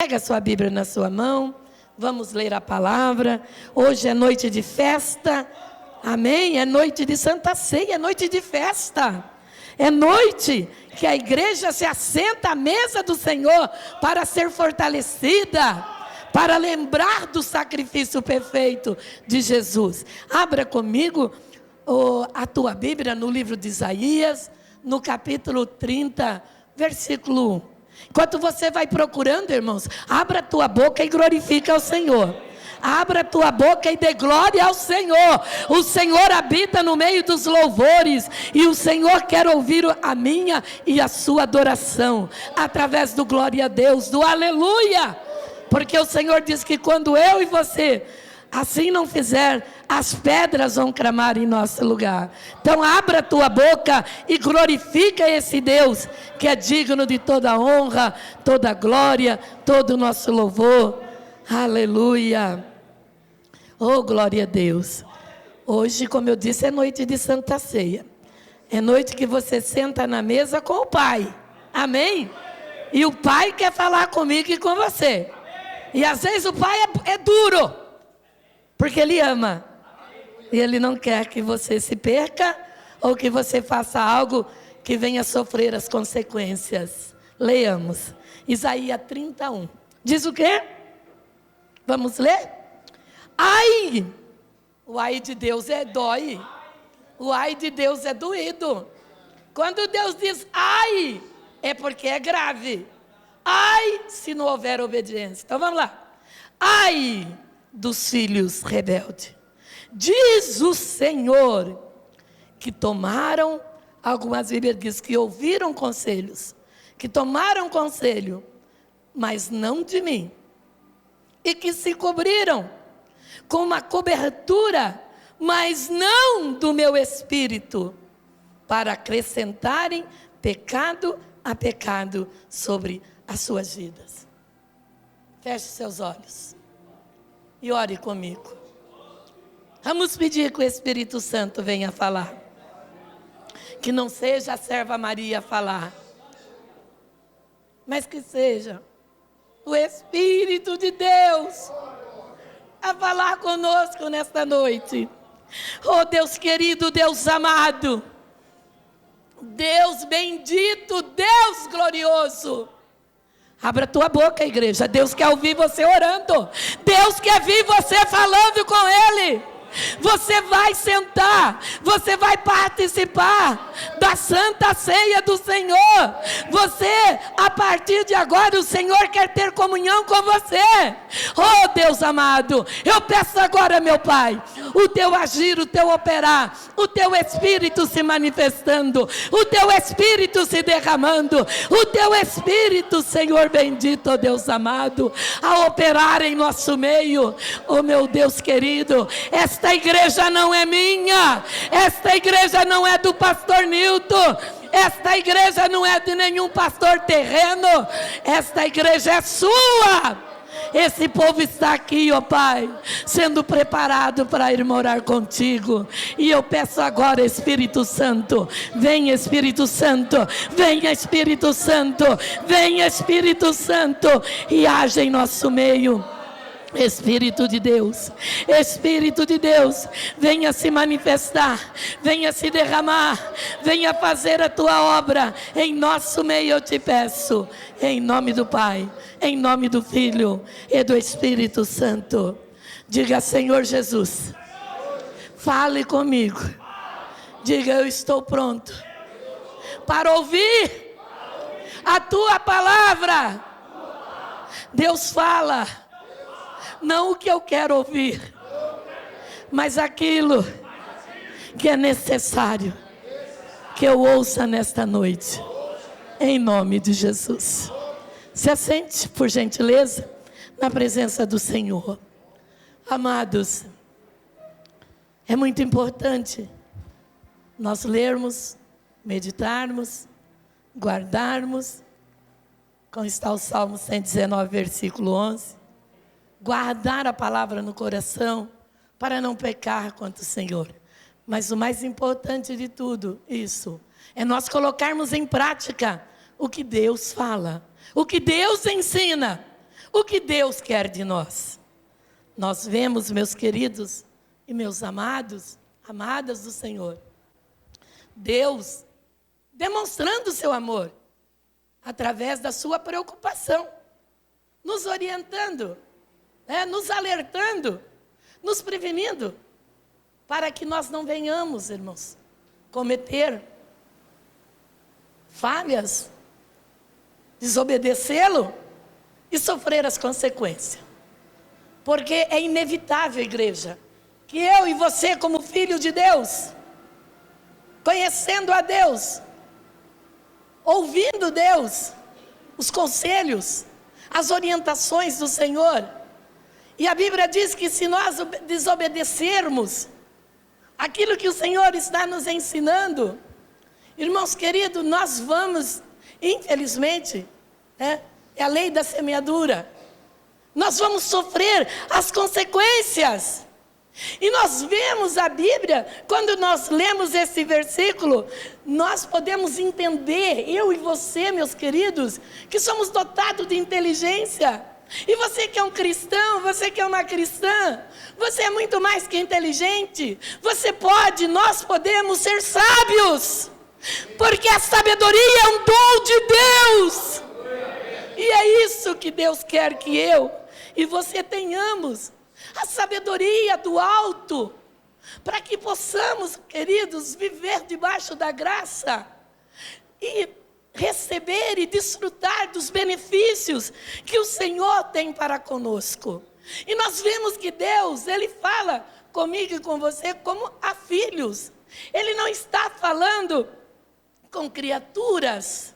Pega a sua Bíblia na sua mão, vamos ler a palavra. Hoje é noite de festa, amém? É noite de Santa Ceia, é noite de festa. É noite que a igreja se assenta à mesa do Senhor para ser fortalecida, para lembrar do sacrifício perfeito de Jesus. Abra comigo a tua Bíblia no livro de Isaías, no capítulo 30, versículo 1. Enquanto você vai procurando, irmãos, abra a tua boca e glorifica ao Senhor. Abra a tua boca e dê glória ao Senhor. O Senhor habita no meio dos louvores. E o Senhor quer ouvir a minha e a sua adoração. Através do glória a Deus, do aleluia. Porque o Senhor diz que quando eu e você assim não fizer, as pedras vão clamar em nosso lugar. Então abra a tua boca e glorifica esse Deus que é digno de toda honra, toda glória, todo o nosso louvor. Aleluia. Oh, glória a Deus. Hoje, como eu disse, é noite de Santa Ceia. É noite que você senta na mesa com o Pai. Amém? E o Pai quer falar comigo e com você. E às vezes o Pai é duro, porque Ele ama. E Ele não quer que você se perca ou que você faça algo que venha sofrer as consequências. Leiamos. Isaías 31. Diz o quê? Vamos ler? Ai! O ai de Deus dói. O ai de Deus é doído. Quando Deus diz ai, é porque é grave. Ai, se não houver obediência. Então vamos lá. Ai dos filhos rebeldes. Diz o Senhor, que tomaram, algumas Bíblias dizem que ouviram conselhos, que tomaram conselho, mas não de mim, e que se cobriram com uma cobertura, mas não do meu espírito, para acrescentarem pecado a pecado sobre as suas vidas. Feche seus olhos e ore comigo. Vamos pedir que o Espírito Santo venha falar. Que não seja a serva Maria falar, mas que seja o Espírito de Deus a falar conosco nesta noite. Oh Deus querido, Deus amado, Deus bendito, Deus glorioso. Abra a tua boca, igreja. Deus quer ouvir você orando. Deus quer ouvir você falando com Ele. Você vai sentar, você vai participar da Santa Ceia do Senhor. Você, a partir de agora, o Senhor quer ter comunhão com você. Oh Deus amado, eu peço agora, meu Pai, o teu agir, o teu operar, o teu Espírito se manifestando, o teu Espírito se derramando, o teu Espírito, Senhor bendito, oh Deus amado, a operar em nosso meio. Oh meu Deus querido, esta igreja não é minha, esta igreja não é do pastor Nilton, esta igreja não é de nenhum pastor terreno, esta igreja é sua. Esse povo está aqui, ó Pai, sendo preparado para ir morar contigo. E eu peço agora, Espírito Santo, vem Espírito Santo, venha Espírito Santo, venha Espírito Santo e haja em nosso meio. Espírito de Deus, venha se manifestar, venha se derramar, venha fazer a tua obra em nosso meio, eu te peço, em nome do Pai, em nome do Filho e do Espírito Santo. Diga: Senhor Jesus, fale comigo, diga: eu estou pronto para ouvir a tua palavra. Deus fala, não o que eu quero ouvir, mas aquilo que é necessário que eu ouça nesta noite, em nome de Jesus. Se assente, por gentileza, na presença do Senhor. Amados, é muito importante nós lermos, meditarmos, guardarmos, como está o Salmo 119, versículo 11. Guardar a palavra no coração para não pecar contra o Senhor. Mas o mais importante de tudo isso é nós colocarmos em prática o que Deus fala, o que Deus ensina, O que Deus quer de nós? Nós vemos, meus queridos e meus amados, amadas do Senhor, Deus demonstrando o seu amor através da sua preocupação, nos orientando, nos alertando, nos prevenindo, para que nós não venhamos, irmãos, cometer falhas, desobedecê-lo e sofrer as consequências. Porque é inevitável, igreja, que eu e você, como filho de Deus, conhecendo a Deus, ouvindo Deus, os conselhos, as orientações do Senhor, e a Bíblia diz que se nós desobedecermos aquilo que o Senhor está nos ensinando, irmãos queridos, nós vamos, infelizmente, é a lei da semeadura, nós vamos sofrer as consequências. E nós vemos a Bíblia, quando nós lemos esse versículo, nós podemos entender, eu e você, meus queridos, que somos dotados de inteligência. E você que é um cristão, você que é uma cristã, você é muito mais que inteligente. Nós podemos ser sábios, porque a sabedoria é um dom de Deus. E é isso que Deus quer que eu e você tenhamos. A sabedoria do alto, para que possamos, queridos, viver debaixo da graça e receber e desfrutar dos benefícios que o Senhor tem para conosco. E nós vemos que Deus, Ele fala comigo e com você como a filhos. Ele não está falando com criaturas,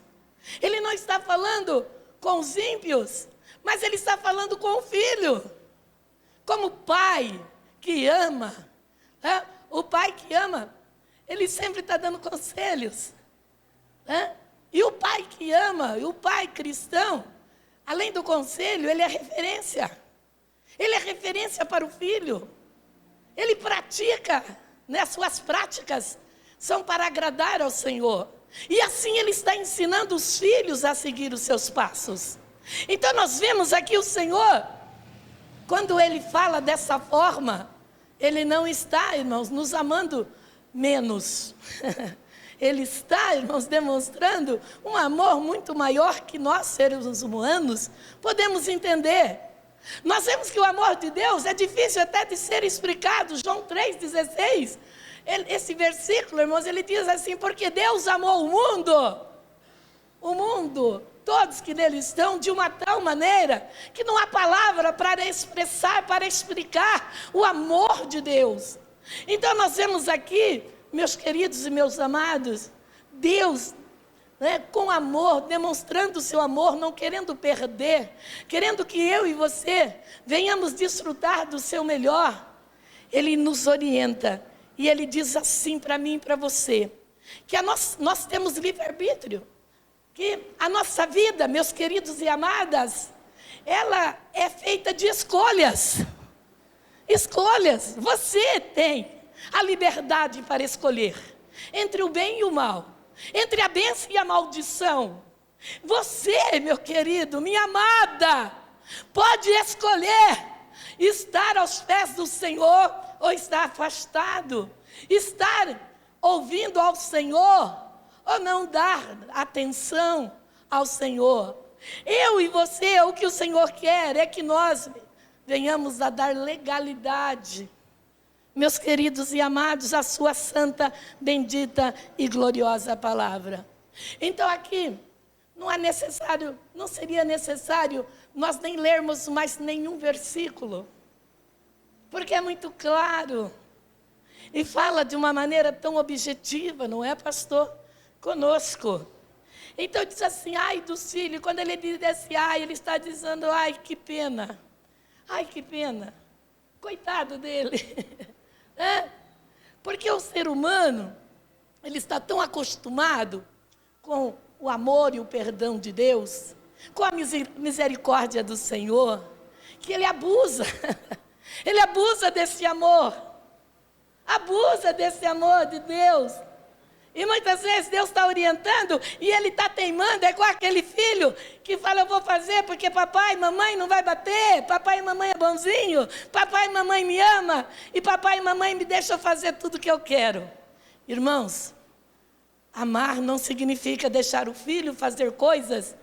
Ele não está falando com os ímpios, mas Ele está falando com o filho. Como pai que ama, o pai que ama, ele sempre está dando conselhos. E o pai que ama, e o pai cristão, além do conselho, ele é referência. Ele é referência para o filho. Ele pratica, suas práticas são para agradar ao Senhor. E assim ele está ensinando os filhos a seguir os seus passos. Então nós vemos aqui o Senhor, quando Ele fala dessa forma, Ele não está, irmãos, nos amando menos. Ele está, irmãos, demonstrando um amor muito maior que nós, seres humanos, podemos entender. Nós vemos que o amor de Deus é difícil até de ser explicado. João 3,16, esse versículo, irmãos, ele diz assim: porque Deus amou o mundo, todos que nele estão, de uma tal maneira que não há palavra para expressar, para explicar o amor de Deus. Então nós vemos aqui, meus queridos e meus amados, Deus, com amor, demonstrando o seu amor, não querendo perder, querendo que eu e você venhamos desfrutar do seu melhor. Ele nos orienta e Ele diz assim para mim e para você, que nós temos livre-arbítrio. Que a nossa vida, meus queridos e amadas, ela é feita de escolhas. Escolhas. Você tem a liberdade para escolher entre o bem e o mal, entre a bênção e a maldição. Você, meu querido, minha amada, pode escolher estar aos pés do Senhor ou estar afastado, estar ouvindo ao Senhor ou não dar atenção ao Senhor. Eu e você, o que o Senhor quer é que nós venhamos a dar legalidade, meus queridos e amados, à sua santa, bendita e gloriosa palavra. Então aqui, não seria necessário nós nem lermos mais nenhum versículo, porque é muito claro, e fala de uma maneira tão objetiva, não é, pastor? Conosco. Então diz assim, ai dos filhos, quando ele diz esse ai, ele está dizendo, ai que pena, coitado dele. Porque o ser humano, ele está tão acostumado com o amor e o perdão de Deus, com a misericórdia do Senhor, que ele abusa, ele abusa desse amor de Deus. E muitas vezes Deus está orientando e ele está teimando, é igual aquele filho que fala, eu vou fazer porque papai e mamãe não vai bater, papai e mamãe é bonzinho, papai e mamãe me ama, e papai e mamãe me deixam fazer tudo o que eu quero. Irmãos, amar não significa deixar o filho fazer coisas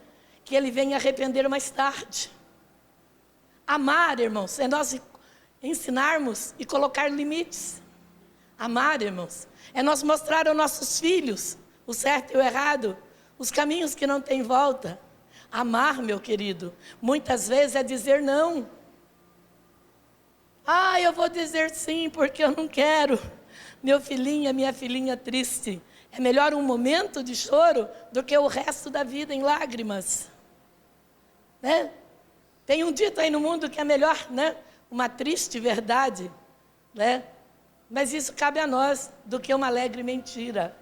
que ele venha arrepender mais tarde. Amar, irmãos, é nós ensinarmos e colocar limites. Amar, irmãos, é nós mostrar aos nossos filhos o certo e o errado, os caminhos que não têm volta. Amar, meu querido, muitas vezes é dizer não. Eu vou dizer sim porque eu não quero. Meu filhinho, minha filhinha triste. É melhor um momento de choro do que o resto da vida em lágrimas. Né? Tem um dito aí no mundo que é melhor, né? Uma triste verdade, né? Mas isso cabe a nós, do que uma alegre mentira.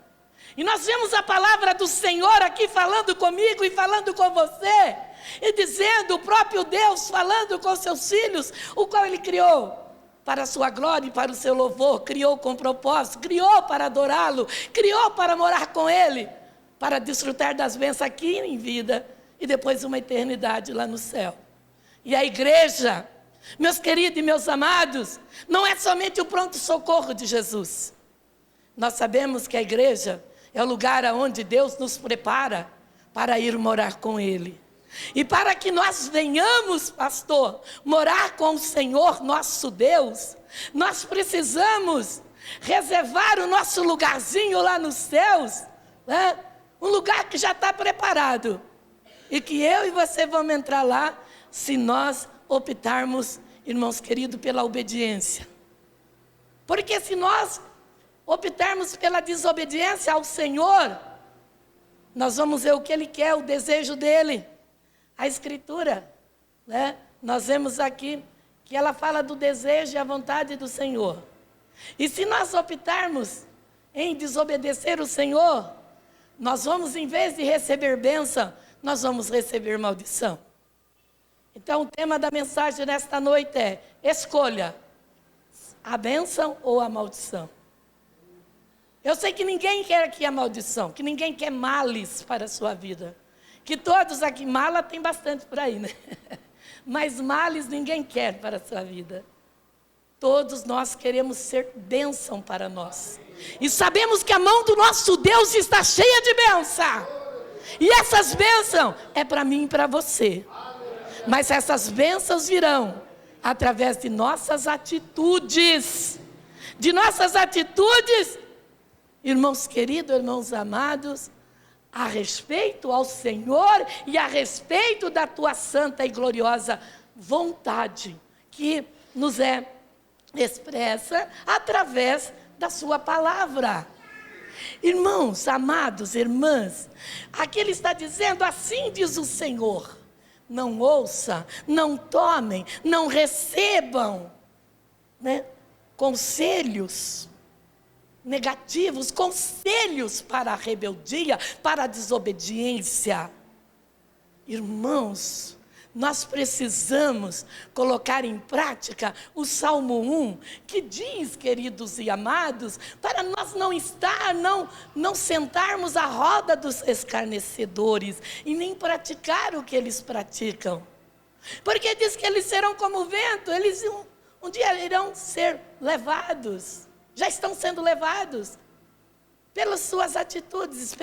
E nós vemos a palavra do Senhor aqui falando comigo e falando com você. E dizendo, o próprio Deus falando com seus filhos, o qual Ele criou para a sua glória e para o seu louvor. Criou com propósito, criou para adorá-lo, criou para morar com Ele, para desfrutar das bênçãos aqui em vida e depois uma eternidade lá no céu. E a igreja, meus queridos e meus amados, não é somente o pronto-socorro de Jesus. Nós sabemos que a igreja é o lugar onde Deus nos prepara para ir morar com Ele. E para que nós venhamos, pastor, morar com o Senhor nosso Deus, nós precisamos reservar o nosso lugarzinho lá nos céus, né? Um lugar que já está preparado. E que eu e você vamos entrar lá, se nós optarmos, irmãos queridos, pela obediência. Porque se nós optarmos pela desobediência ao Senhor, nós vamos ver o que Ele quer, o desejo dEle. A Escritura, né? Nós vemos aqui que ela fala do desejo e a vontade do Senhor. E se nós optarmos em desobedecer o Senhor, nós vamos, em vez de receber bênção, nós vamos receber maldição. Então, o tema da mensagem nesta noite é: escolha a bênção ou a maldição. Eu sei que ninguém quer aqui a maldição, que ninguém quer males para a sua vida. Que todos aqui, mala tem bastante por aí, né? Mas males ninguém quer para a sua vida. Todos nós queremos ser bênção para nós. E sabemos que a mão do nosso Deus está cheia de bênção. E essas bênçãos é para mim e para você. Mas essas bênçãos virão através de nossas atitudes. De nossas atitudes, irmãos queridos, irmãos amados, a respeito ao Senhor e a respeito da tua santa e gloriosa vontade, que nos é expressa através da sua palavra. Irmãos, amados, irmãs, aqui ele está dizendo, assim diz o Senhor: não ouça, não tomem, não recebam, né, conselhos negativos, conselhos para a rebeldia, para a desobediência. Irmãos, nós precisamos colocar em prática o Salmo 1, que diz, queridos e amados, para nós não sentarmos à roda dos escarnecedores e nem praticar o que eles praticam. Porque diz que eles serão como o vento, eles um dia irão ser levados. Já estão sendo levados pelas suas atitudes,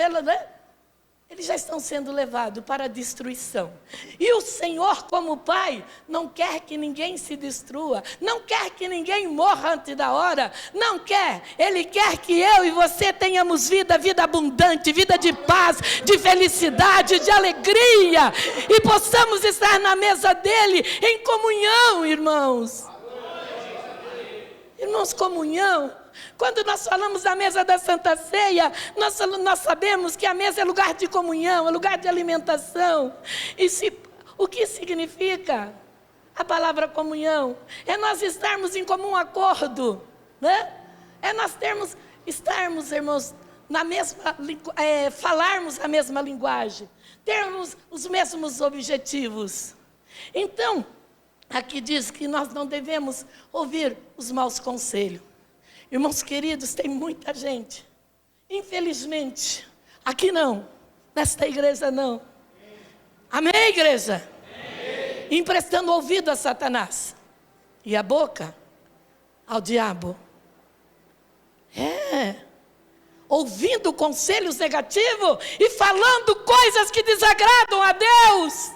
eles já estão sendo levados para a destruição. E o Senhor, como Pai, não quer que ninguém se destrua, não quer que ninguém morra antes da hora, não quer. Ele quer que eu e você tenhamos vida abundante, vida de paz, de felicidade, de alegria, e possamos estar na mesa dele em comunhão, irmãos. Irmãos, comunhão. Quando nós falamos da mesa da Santa Ceia, nós sabemos que a mesa é lugar de comunhão, é lugar de alimentação. O que significa a palavra comunhão? É nós estarmos em comum acordo, né? É nós estarmos, irmãos, falarmos a mesma linguagem, termos os mesmos objetivos. Então, aqui diz que nós não devemos ouvir os maus conselhos. Irmãos queridos, tem muita gente Infelizmente, aqui não, nesta igreja não. Amém, igreja? Amém. Emprestando ouvido a Satanás e a boca ao diabo. Ouvindo conselhos negativos e falando coisas que desagradam a Deus.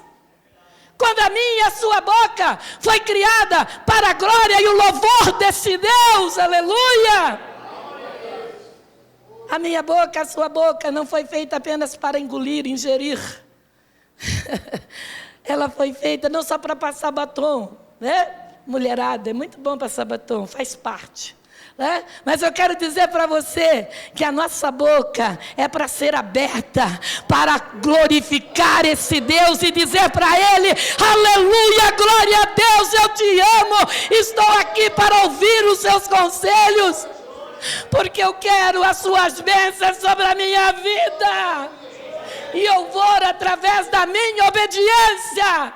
Quando a minha e a sua boca foi criada para a glória e o louvor desse Deus, aleluia. A minha boca, a sua boca não foi feita apenas para engolir, ingerir. Ela foi feita não só para passar batom, né? Mulherada, é muito bom passar batom, faz parte. Né? Mas eu quero dizer para você que a nossa boca é para ser aberta, para glorificar esse Deus e dizer para Ele, aleluia, glória a Deus, eu te amo, estou aqui para ouvir os seus conselhos, porque eu quero as suas bênçãos sobre a minha vida, e eu vou, através da minha obediência,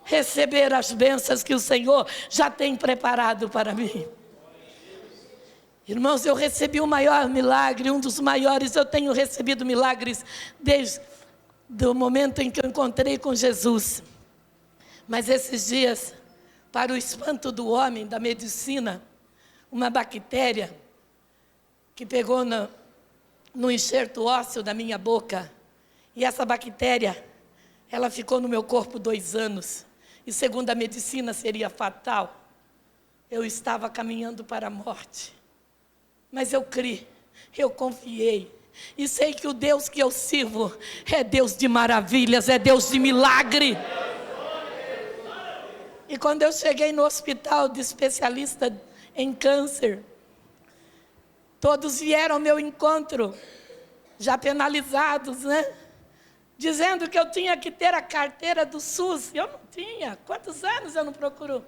receber as bênçãos que o Senhor já tem preparado para mim. Irmãos, eu recebi o maior milagre, um dos maiores. Eu tenho recebido milagres desde o momento em que eu encontrei com Jesus. Mas esses dias, para o espanto do homem, da medicina, uma bactéria que pegou no enxerto ósseo da minha boca. E essa bactéria, ela ficou no meu corpo 2 anos. E segundo a medicina seria fatal. Eu estava caminhando para a morte. Mas eu criei, eu confiei, e sei que o Deus que eu sirvo é Deus de maravilhas, é Deus de milagre. E quando eu cheguei no hospital de especialista em câncer, todos vieram ao meu encontro, já penalizados, né? Dizendo que eu tinha que ter a carteira do SUS. Eu não tinha, quantos anos eu não procuro,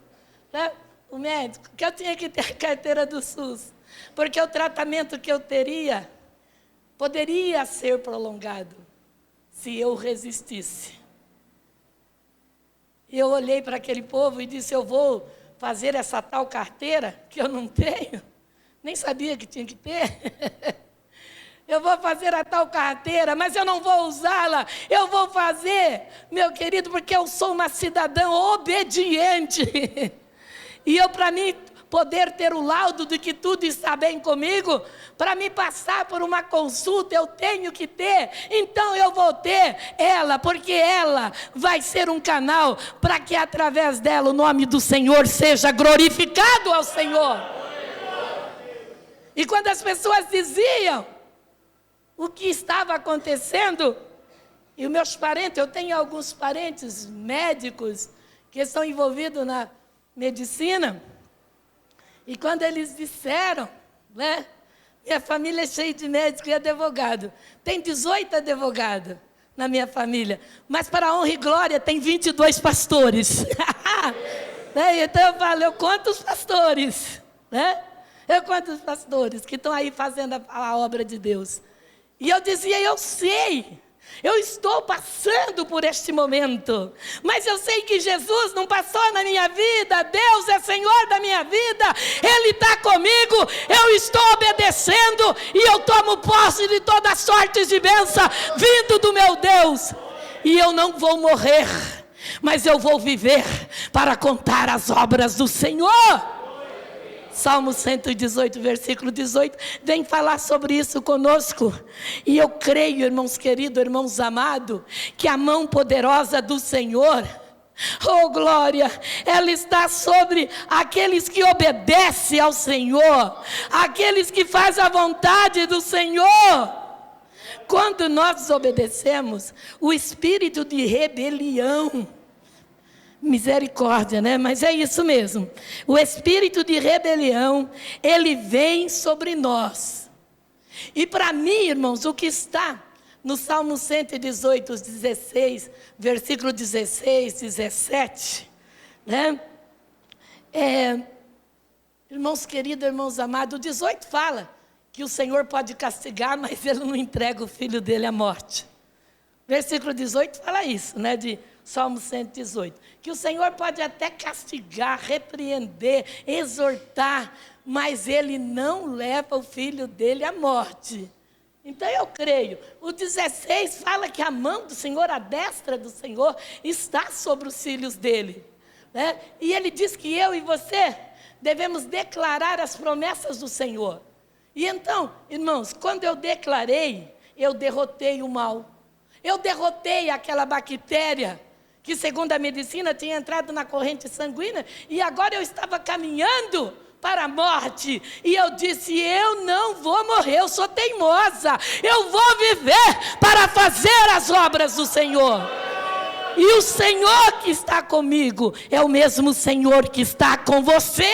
né? O médico, que eu tinha que ter a carteira do SUS. Porque o tratamento que eu teria poderia ser prolongado se eu resistisse. Eu olhei para aquele povo e disse, eu vou fazer essa tal carteira que eu não tenho, nem sabia que tinha que ter. Eu vou fazer a tal carteira, mas eu não vou usá-la. Eu vou fazer, meu querido, porque eu sou uma cidadã obediente. E eu, para mim, poder ter o laudo de que tudo está bem comigo, para me passar por uma consulta, eu tenho que ter, então eu vou ter ela, porque ela vai ser um canal, para que através dela o nome do Senhor seja glorificado ao Senhor. E quando as pessoas diziam o que estava acontecendo, e os meus parentes, eu tenho alguns parentes médicos, que estão envolvidos na medicina, e quando eles disseram, né? Minha família é cheia de médicos e advogado. Tem 18 advogados na minha família. Mas para a honra e glória tem 22 pastores. Né? Então eu falo, eu conto os pastores. Né? Eu conto os pastores que estão aí fazendo a obra de Deus. E eu dizia, eu sei. Eu estou passando por este momento, mas eu sei que Jesus não passou na minha vida, Deus é Senhor da minha vida, Ele está comigo, eu estou obedecendo e eu tomo posse de toda sorte de bênção vindo do meu Deus. E eu não vou morrer, mas eu vou viver para contar as obras do Senhor. Salmo 118, versículo 18, vem falar sobre isso conosco. E eu creio, irmãos queridos, irmãos amados, que a mão poderosa do Senhor, oh glória, ela está sobre aqueles que obedecem ao Senhor, aqueles que fazem a vontade do Senhor. Quando nós desobedecemos, o espírito de rebelião, misericórdia, né? Mas é isso mesmo. O espírito de rebelião, ele vem sobre nós. E para mim, irmãos, o que está no Salmo 118, 16, versículo 16, 17, né? Irmãos queridos, irmãos amados, o 18 fala que o Senhor pode castigar, mas Ele não entrega o Filho dele à morte. Versículo 18 fala isso, né? De Salmo 118, que o Senhor pode até castigar, repreender, exortar, mas Ele não leva o Filho dele à morte. Então eu creio. O 16 fala que a mão do Senhor, a destra do Senhor, está sobre os filhos dele. Né? E ele diz que eu e você devemos declarar as promessas do Senhor. E então, irmãos, quando eu declarei, eu derrotei o mal. Eu derrotei aquela bactéria que, segundo a medicina, tinha entrado na corrente sanguínea. E agora eu estava caminhando para a morte, e eu disse, eu não vou morrer, eu sou teimosa, eu vou viver para fazer as obras do Senhor, e o Senhor que está comigo, é o mesmo Senhor que está com você.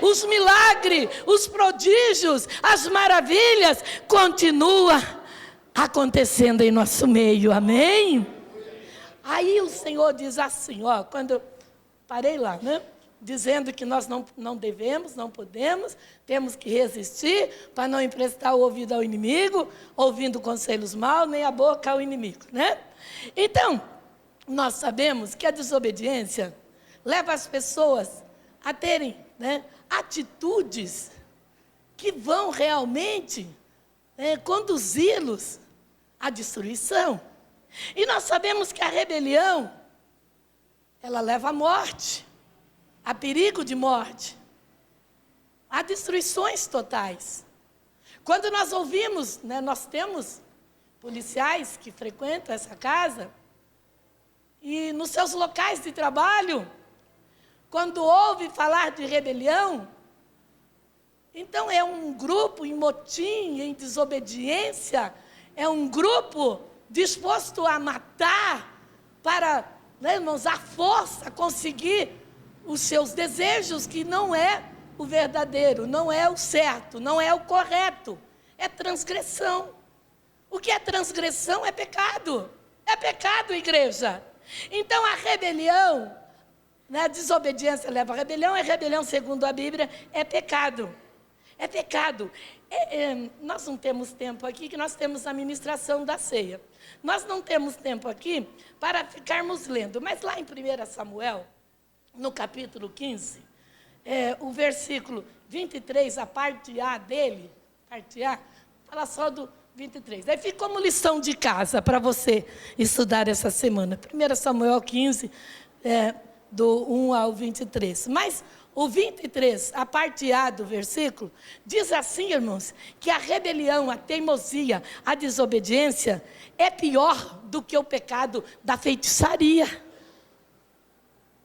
Os milagres, os prodígios, as maravilhas, continuam acontecendo em nosso meio, amém? Aí o Senhor diz assim, ó, quando eu parei lá, né? Dizendo que nós não devemos, não podemos, temos que resistir para não emprestar o ouvido ao inimigo, ouvindo conselhos maus, nem a boca ao inimigo, né? Então, nós sabemos que a desobediência leva as pessoas a terem, né, atitudes que vão realmente conduzi-los à destruição. E nós sabemos que a rebelião, ela leva à morte. Há perigo de morte, há destruições totais. Quando nós ouvimos, né, nós temos policiais que frequentam essa casa, e nos seus locais de trabalho, quando ouve falar de rebelião, então é um grupo em motim, em desobediência, é um grupo disposto a matar para, né, irmãos, à força conseguir os seus desejos, que não é o verdadeiro, não é o certo, não é o correto, é transgressão. O que é transgressão é pecado, igreja. Então a rebelião, né, a desobediência leva a rebelião, e rebelião, segundo a Bíblia, é pecado. É pecado. Nós não temos tempo aqui, que nós temos a ministração da ceia. Nós não temos tempo aqui para ficarmos lendo, mas lá em 1 Samuel, no capítulo 15, o versículo 23, a parte A dele, parte A, fala só do 23. Aí fica como lição de casa para você estudar essa semana. 1 Samuel 15, do 1 ao 23. Mas o 23, a parte A do versículo, diz assim, irmãos, que a rebelião, a teimosia, a desobediência é pior do que o pecado da feitiçaria.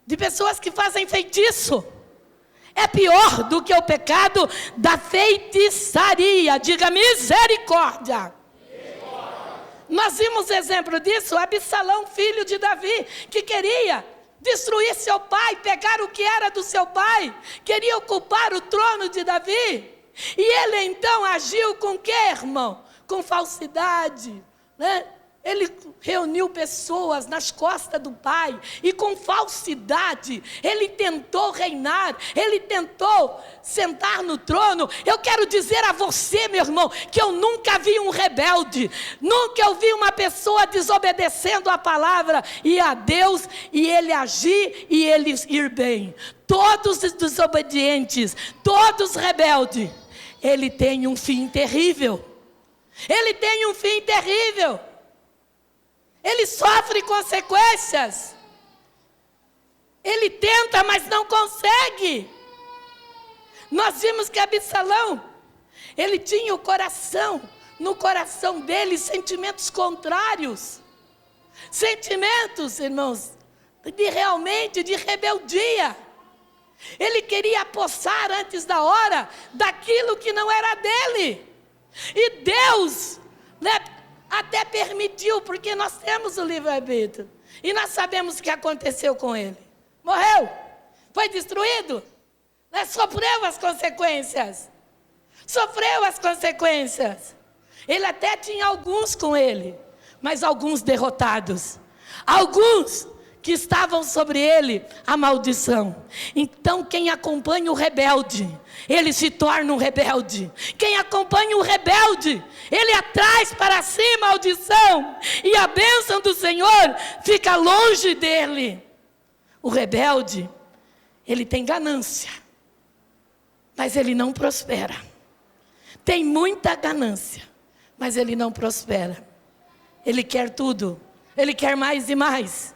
De pessoas que fazem feitiço. É pior do que o pecado da feitiçaria. Diga misericórdia. Nós vimos exemplo disso, Absalão, filho de Davi, que queria destruir seu pai, pegar o que era do seu pai, queria ocupar o trono de Davi. E ele então agiu com o quê, irmão? Com falsidade, né? Ele reuniu pessoas nas costas do pai e com falsidade ele tentou reinar, ele tentou sentar no trono. Eu quero dizer a você, meu irmão, que eu nunca vi um rebelde, nunca eu vi uma pessoa desobedecendo a palavra e a Deus, e ele agir e ele ir bem. Todos os desobedientes, todos rebeldes, ele tem um fim terrível. Ele tem um fim terrível. Ele sofre consequências. Ele tenta, mas não consegue. Nós vimos que Absalão, ele tinha no coração dele, sentimentos contrários. Sentimentos, irmãos, realmente de rebeldia. Ele queria apossar antes da hora daquilo que não era dele. E Deus, né, até permitiu, porque nós temos o livre-arbítrio. E nós sabemos o que aconteceu com ele. Morreu, foi destruído, né? Sofreu as consequências. Ele até tinha alguns com ele, mas alguns derrotados. Alguns que estavam sobre ele a maldição. Então quem acompanha o rebelde, ele se torna um rebelde. Quem acompanha o rebelde, ele atrai para si maldição, e a bênção do Senhor fica longe dele. O rebelde, ele tem ganância, mas ele não prospera. tem muita ganância, mas ele não prospera. Ele quer tudo, ele quer mais e mais,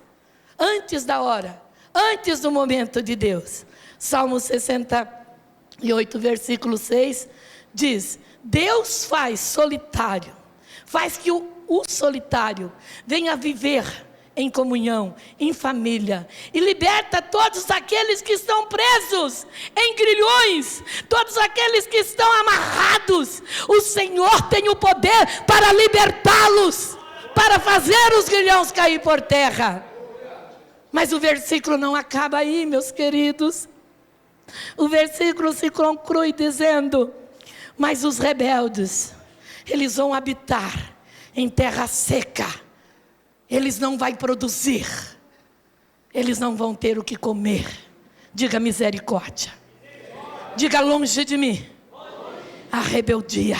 antes da hora, antes do momento de Deus. Salmo 68, versículo 6, diz: Deus faz solitário, faz que o solitário venha viver em comunhão, em família, e liberta todos aqueles que estão presos em grilhões, todos aqueles que estão amarrados. O Senhor tem o poder para libertá-los, para fazer os grilhões cair por terra. Mas o versículo não acaba aí, meus queridos. O versículo se conclui dizendo: mas os rebeldes, eles vão habitar em terra seca. Eles não vão produzir, eles não vão ter o que comer. Diga misericórdia, diga longe de mim a rebeldia.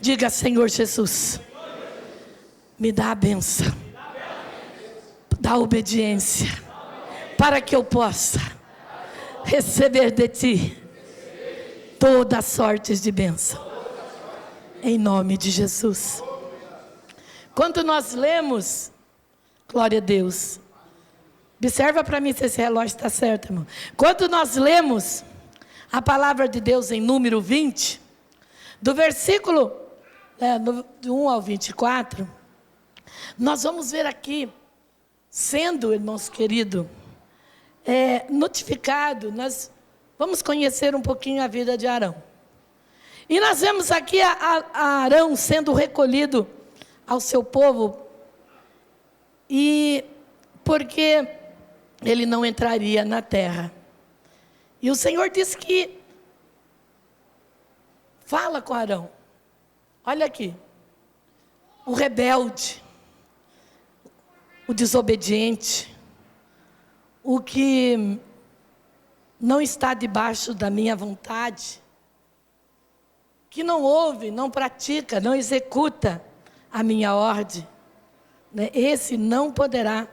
Diga: Senhor Jesus, me dá a bênção, dá a obediência, para que eu possa receber de Ti toda sorte de bênção, em nome de Jesus. Quando nós lemos, glória a Deus, observa para mim se esse relógio está certo, irmão. Quando nós lemos a palavra de Deus em número 20, do versículo do 1 ao 24, nós vamos ver aqui, sendo, irmãos queridos, notificado, nós vamos conhecer um pouquinho a vida de Arão. E nós vemos aqui a Arão sendo recolhido ao seu povo, e porque ele não entraria na terra. E o Senhor disse que fala com Arão. Olha aqui, o rebelde, o desobediente, o que não está debaixo da minha vontade, que não ouve, não pratica, não executa a minha ordem, né? Esse não poderá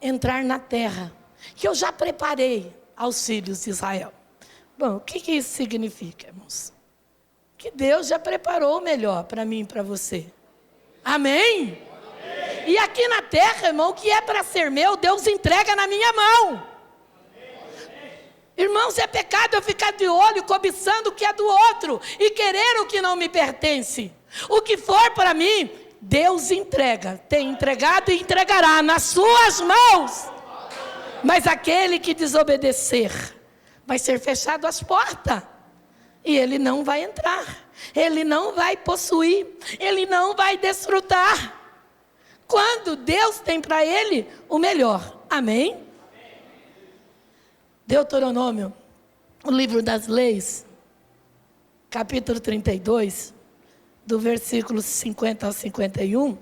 entrar na terra que eu já preparei aos filhos de Israel. Bom, o que isso significa, irmãos? Que Deus já preparou o melhor para mim e para você. Amém? Amém? E aqui na terra, irmão, o que é para ser meu, Deus entrega na minha mão. Irmãos, é pecado eu ficar de olho cobiçando o que é do outro e querer o que não me pertence. O que for para mim, Deus entrega, tem entregado e entregará nas suas mãos. Mas aquele que desobedecer, vai ser fechado as portas, e ele não vai entrar, ele não vai possuir, ele não vai desfrutar, quando Deus tem para ele o melhor. Amém? Deuteronômio, o livro das leis, capítulo 32, do versículo 50 ao 51,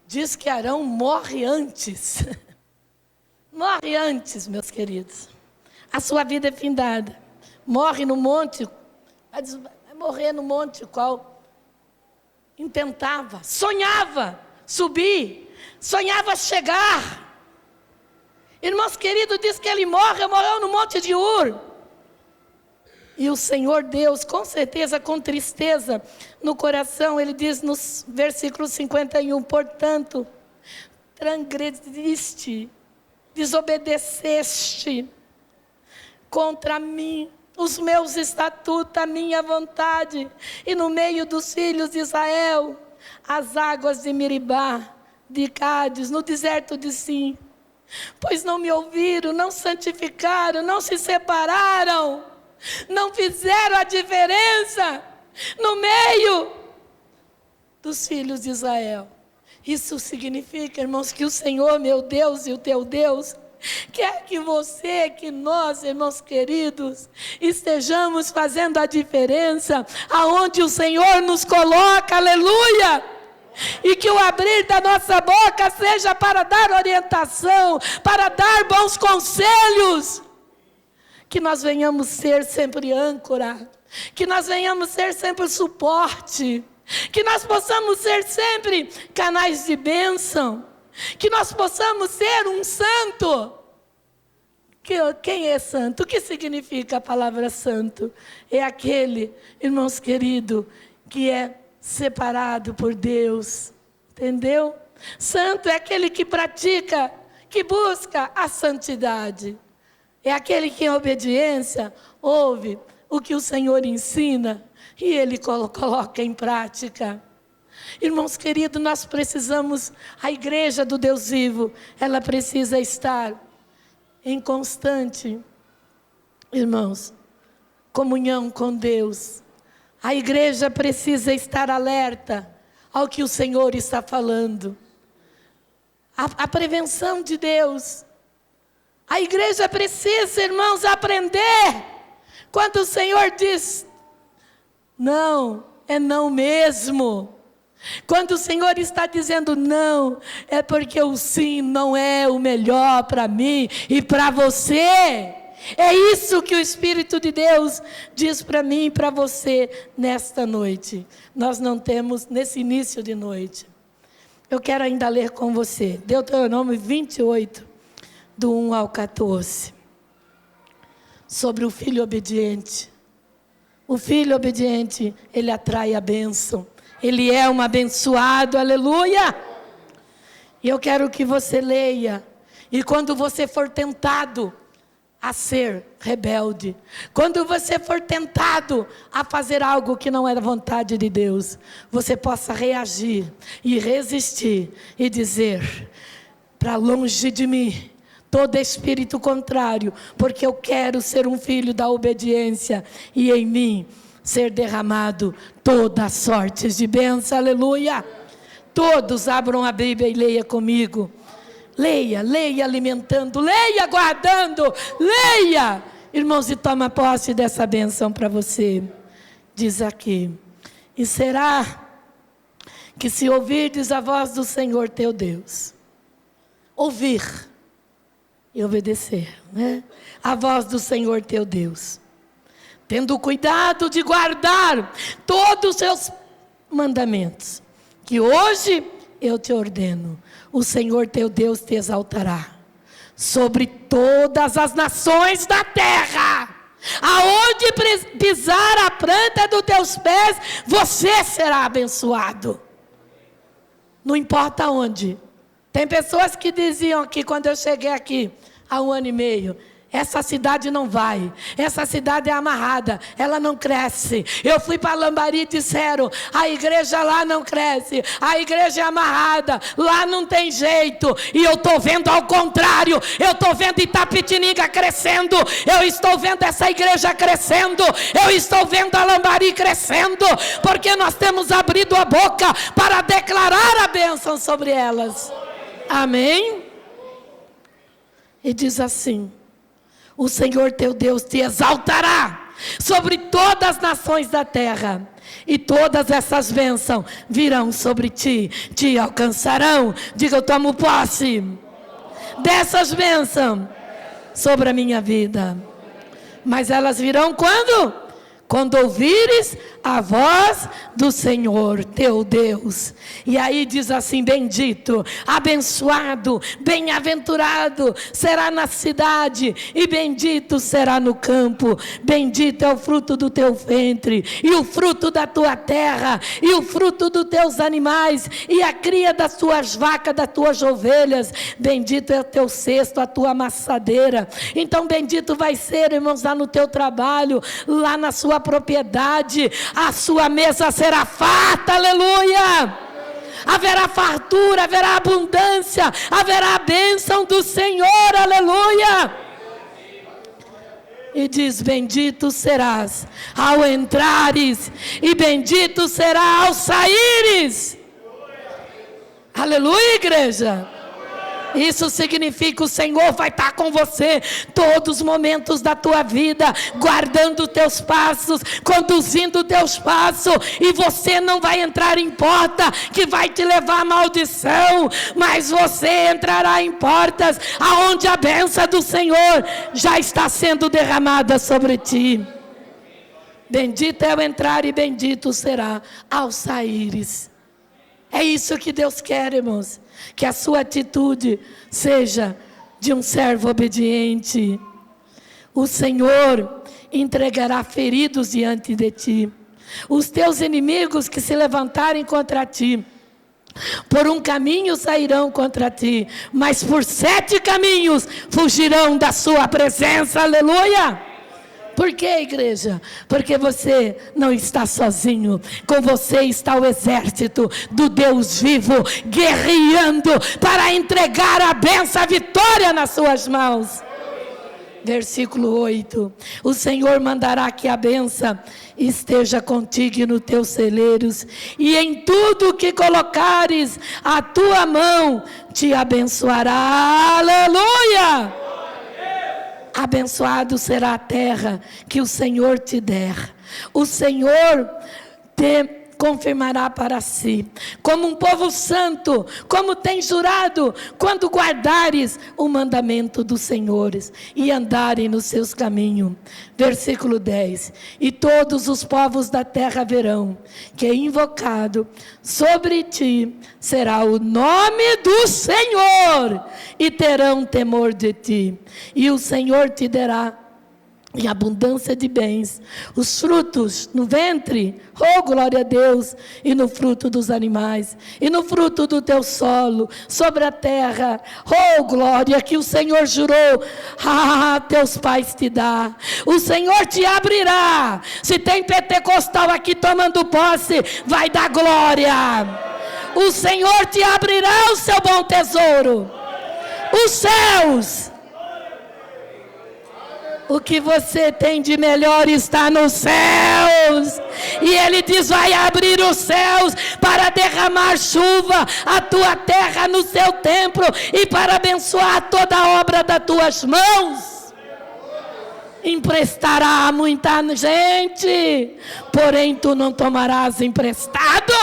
diz que Arão morre antes. Morre antes, meus queridos. A sua vida é findada. Morre no monte, vai morrer no monte qual intentava, sonhava subir, sonhava chegar. Irmãos queridos, diz que ele morreu no monte de Ur. E o Senhor Deus, com certeza, com tristeza no coração, ele diz no versículo 51, portanto, transgrediste, desobedeceste contra mim, os meus estatutos, a minha vontade, e no meio dos filhos de Israel, as águas de Meribá, de Cádiz, no deserto de Sim, pois não me ouviram, não santificaram, não se separaram, não fizeram a diferença no meio dos filhos de Israel. Isso significa, irmãos, que o Senhor, meu Deus e o teu Deus, quer que você, que nós, irmãos queridos, estejamos fazendo a diferença aonde o Senhor nos coloca, aleluia! E que o abrir da nossa boca seja para dar orientação, para dar bons conselhos. Que nós venhamos ser sempre âncora, que nós venhamos ser sempre suporte, que nós possamos ser sempre canais de bênção, que nós possamos ser um santo Quem é santo? O que significa a palavra santo? É aquele, irmãos queridos, que é separado por Deus. Entendeu? Santo é aquele que pratica, que busca a santidade. É aquele que em obediência ouve o que o Senhor ensina e ele coloca em prática. Irmãos queridos, nós precisamos, a igreja do Deus vivo, ela precisa estar em constante, irmãos, comunhão com Deus. A igreja precisa estar alerta ao que o Senhor está falando. A prevenção de Deus. A igreja precisa, irmãos, aprender. Quando o Senhor diz, não, é não mesmo. Quando o Senhor está dizendo não, é porque o sim não é o melhor para mim e para você. É isso que o Espírito de Deus diz para mim e para você nesta noite. Nós não temos nesse início de noite. Eu quero ainda ler com você. Deuteronômio 28, do 1 ao 14. Sobre o filho obediente. O filho obediente, ele atrai a bênção. Ele é um abençoado, aleluia. E eu quero que você leia. E quando você for tentado a ser rebelde, quando você for tentado a fazer algo que não é da vontade de Deus, você possa reagir e resistir e dizer, para longe de mim, todo espírito contrário, porque eu quero ser um filho da obediência e em mim ser derramado toda sorte de bênção, aleluia. Todos abram a Bíblia e leia comigo. Leia, leia alimentando, leia guardando, leia. Irmãos, e toma posse dessa bênção para você. Diz aqui, e será que se ouvirdes a voz do Senhor teu Deus, ouvir e obedecer, né? A voz do Senhor teu Deus, tendo cuidado de guardar todos os seus mandamentos, que hoje eu te ordeno, o Senhor teu Deus te exaltará sobre todas as nações da terra. Aonde pisar a planta dos teus pés, você será abençoado. Não importa onde. Tem pessoas que diziam aqui, quando eu cheguei aqui, há 1 ano e meio, essa cidade não vai, essa cidade é amarrada, ela não cresce. Eu fui para Lambari e disseram, a igreja lá não cresce, a igreja é amarrada, lá não tem jeito. E eu estou vendo ao contrário, eu estou vendo Itapetininga crescendo, eu estou vendo essa igreja crescendo, eu estou vendo a Lambari crescendo, porque nós temos abrido a boca para declarar a bênção sobre elas. Amém? E diz assim, o Senhor teu Deus te exaltará sobre todas as nações da terra, e todas essas bênçãos virão sobre ti, te alcançarão. Diga, eu tomo posse dessas bênçãos sobre a minha vida. Mas elas virão quando? Quando ouvires a voz do Senhor teu Deus. E aí diz assim, bendito, abençoado, bem-aventurado será na cidade, e bendito será no campo. Bendito é o fruto do teu ventre, e o fruto da tua terra, e o fruto dos teus animais, e a cria das tuas vacas, das tuas ovelhas. Bendito é o teu cesto, a tua amassadeira. Então bendito vai ser, irmãos, lá no teu trabalho, lá na sua propriedade. A sua mesa será farta, aleluia. Haverá fartura, haverá abundância, haverá a bênção do Senhor, aleluia. E diz, bendito serás ao entrares, e bendito será ao saíres. Aleluia, igreja. Isso significa o Senhor vai estar com você todos os momentos da tua vida, guardando os teus passos, conduzindo os teus passos, e você não vai entrar em porta que vai te levar à maldição, mas você entrará em portas aonde a bênção do Senhor já está sendo derramada sobre ti. Bendito é o entrar e bendito será ao saíres. É isso que Deus quer, irmãos. Que a sua atitude seja de um servo obediente. O Senhor entregará feridos diante de ti. Os teus inimigos que se levantarem contra ti, por um caminho sairão contra ti, mas por 7 caminhos fugirão da sua presença. Aleluia! Por que, igreja? Porque você não está sozinho. Com você está o exército do Deus vivo, guerreando para entregar a bênção, a vitória nas suas mãos. Versículo 8: o Senhor mandará que a bênção esteja contigo nos teus celeiros, e em tudo que colocares a tua mão te abençoará. Aleluia! Abençoado será a terra que o Senhor te der. O Senhor te confirmará para si, como um povo santo, como tem jurado, quando guardares o mandamento dos senhores e andarem nos seus caminhos. Versículo 10: e todos os povos da terra verão que invocado sobre ti será o nome do Senhor, e terão temor de ti, e o Senhor te dará em abundância de bens, os frutos no ventre, oh glória a Deus, e no fruto dos animais, e no fruto do teu solo, sobre a terra, oh glória, que o Senhor jurou, teus pais te dá. O Senhor te abrirá. Se tem pentecostal aqui tomando posse, vai dar glória. O Senhor te abrirá o seu bom tesouro, os céus. O que você tem de melhor está nos céus. E Ele diz: vai abrir os céus para derramar chuva à tua terra, no seu templo, e para abençoar toda a obra das tuas mãos. Emprestará a muita gente, porém tu não tomarás emprestado.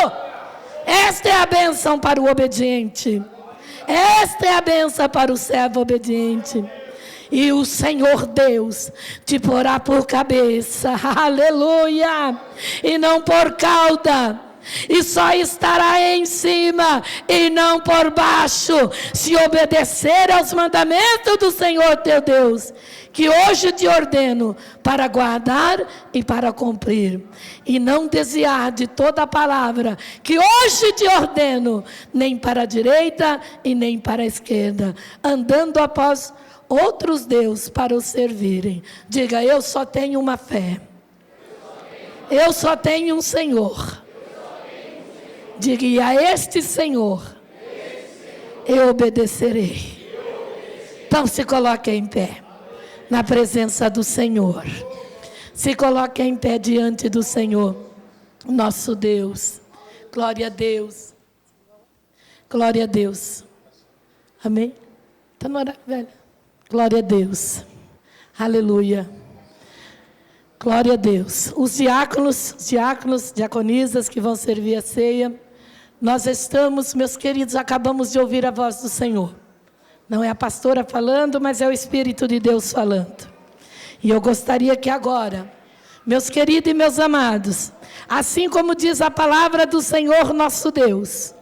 Esta é a bênção para o obediente. Esta é a bênção para o servo obediente. E o Senhor Deus te porá por cabeça, aleluia, e não por cauda, e só estará em cima e não por baixo, se obedecer aos mandamentos do Senhor teu Deus, que hoje te ordeno para guardar e para cumprir, e não desviar de toda a palavra que hoje te ordeno, nem para a direita e nem para a esquerda, andando após outros deuses para os servirem. Diga: eu só tenho uma fé. Eu só tenho um Senhor. Diga: e a este Senhor eu obedecerei. Então se coloque em pé na presença do Senhor. Se coloque em pé diante do Senhor, nosso Deus. Glória a Deus. Glória a Deus. Amém? Está na hora, velho. Glória a Deus, aleluia, glória a Deus. Os diáconos, diaconisas que vão servir a ceia, nós estamos, meus queridos, acabamos de ouvir a voz do Senhor. Não é a pastora falando, mas é o Espírito de Deus falando. E eu gostaria que agora, meus queridos e meus amados, assim como diz a palavra do Senhor nosso Deus,